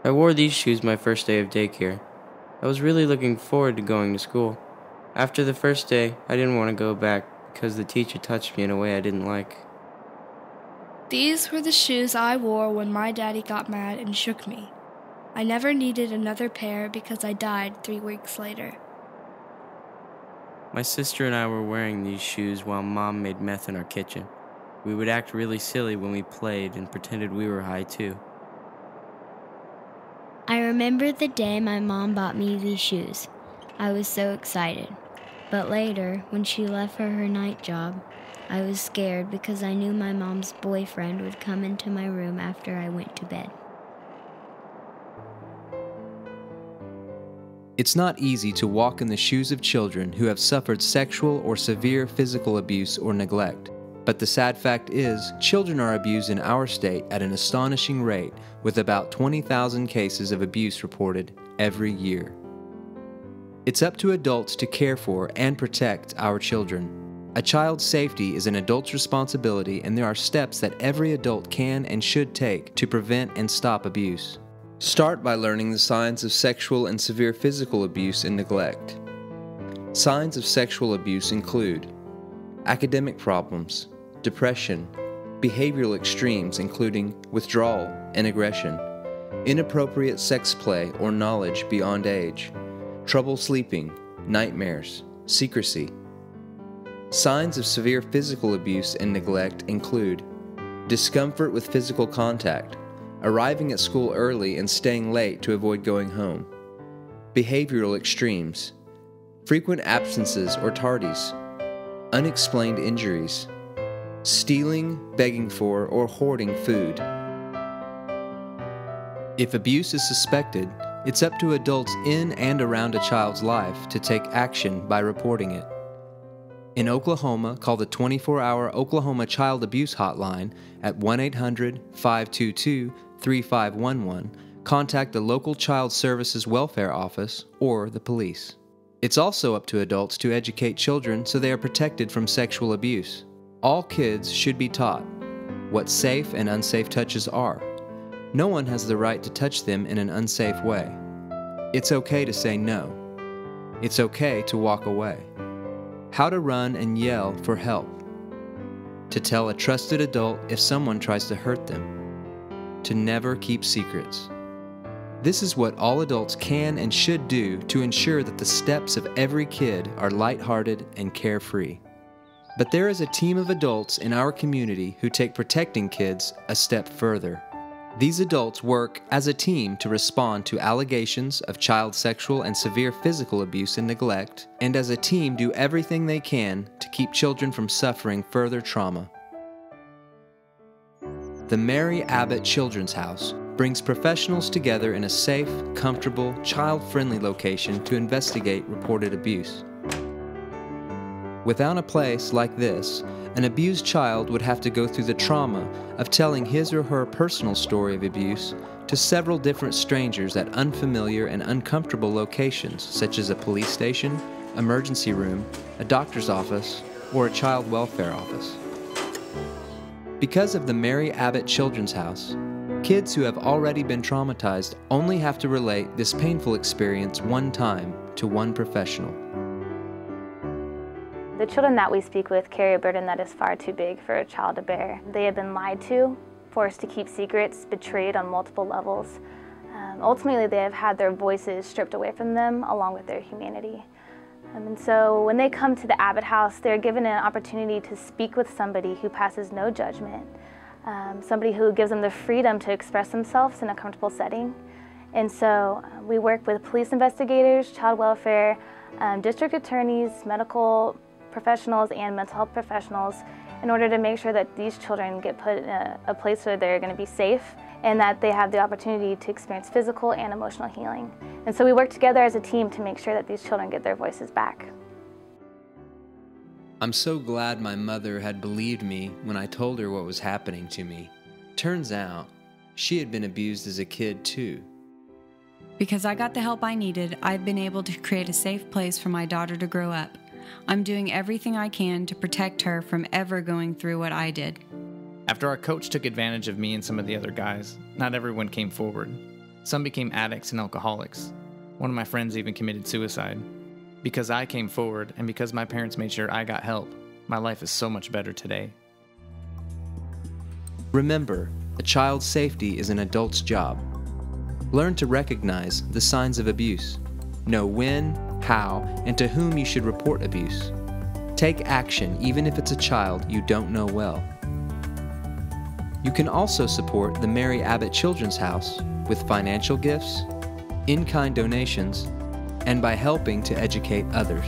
I wore these shoes my first day of daycare. I was really looking forward to going to school. After the first day, I didn't want to go back because the teacher touched me in a way I didn't like. These were the shoes I wore when my daddy got mad and shook me. I never needed another pair because I died 3 weeks later. My sister and I were wearing these shoes while Mom made meth in our kitchen. We would act really silly when we played and pretended we were high too. I remember the day my mom bought me these shoes. I was so excited. But later, when she left for her night job, I was scared because I knew my mom's boyfriend would come into my room after I went to bed. It's not easy to walk in the shoes of children who have suffered sexual or severe physical abuse or neglect. But the sad fact is, children are abused in our state at an astonishing rate, with about 20,000 cases of abuse reported every year. It's up to adults to care for and protect our children. A child's safety is an adult's responsibility, and there are steps that every adult can and should take to prevent and stop abuse. Start by learning the signs of sexual and severe physical abuse and neglect. Signs of sexual abuse include academic problems, depression, behavioral extremes including withdrawal and aggression, inappropriate sex play or knowledge beyond age, trouble sleeping, nightmares, secrecy. Signs of severe physical abuse and neglect include discomfort with physical contact, arriving at school early and staying late to avoid going home, behavioral extremes, frequent absences or tardies, unexplained injuries, stealing, begging for, or hoarding food. If abuse is suspected, it's up to adults in and around a child's life to take action by reporting it. In Oklahoma, call the 24-hour Oklahoma Child Abuse Hotline at 1-800-522-3511, contact the local Child Services Welfare Office, or the police. It's also up to adults to educate children so they are protected from sexual abuse. All kids should be taught what safe and unsafe touches are. No one has the right to touch them in an unsafe way. It's okay to say no. It's okay to walk away. How to run and yell for help. To tell a trusted adult if someone tries to hurt them. To never keep secrets. This is what all adults can and should do to ensure that the steps of every kid are lighthearted and carefree. But there is a team of adults in our community who take protecting kids a step further. These adults work as a team to respond to allegations of child sexual and severe physical abuse and neglect, and as a team do everything they can to keep children from suffering further trauma. The Mary Abbott Children's House brings professionals together in a safe, comfortable, child-friendly location to investigate reported abuse. Without a place like this, an abused child would have to go through the trauma of telling his or her personal story of abuse to several different strangers at unfamiliar and uncomfortable locations such as a police station, emergency room, a doctor's office, or a child welfare office. Because of the Mary Abbott Children's House, kids who have already been traumatized only have to relate this painful experience one time to one professional. The children that we speak with carry a burden that is far too big for a child to bear. They have been lied to, forced to keep secrets, betrayed on multiple levels. Ultimately, they have had their voices stripped away from them along with their humanity. And so when they come to the Abbott House, they're given an opportunity to speak with somebody who passes no judgment, somebody who gives them the freedom to express themselves in a comfortable setting. And so we work with police investigators, child welfare, district attorneys, medical professionals, and mental health professionals in order to make sure that these children get put in a place where they're going to be safe and that they have the opportunity to experience physical and emotional healing. And so we work together as a team to make sure that these children get their voices back. I'm so glad my mother had believed me when I told her what was happening to me. Turns out, she had been abused as a kid too. Because I got the help I needed, I've been able to create a safe place for my daughter to grow up. I'm doing everything I can to protect her from ever going through what I did. After our coach took advantage of me and some of the other guys, not everyone came forward. Some became addicts and alcoholics. One of my friends even committed suicide. Because I came forward and because my parents made sure I got help, my life is so much better today. Remember, a child's safety is an adult's job. Learn to recognize the signs of abuse. Know when, how, and to whom you should report abuse. Take action even if it's a child you don't know well. You can also support the Mary Abbott Children's House with financial gifts, in-kind donations, and by helping to educate others.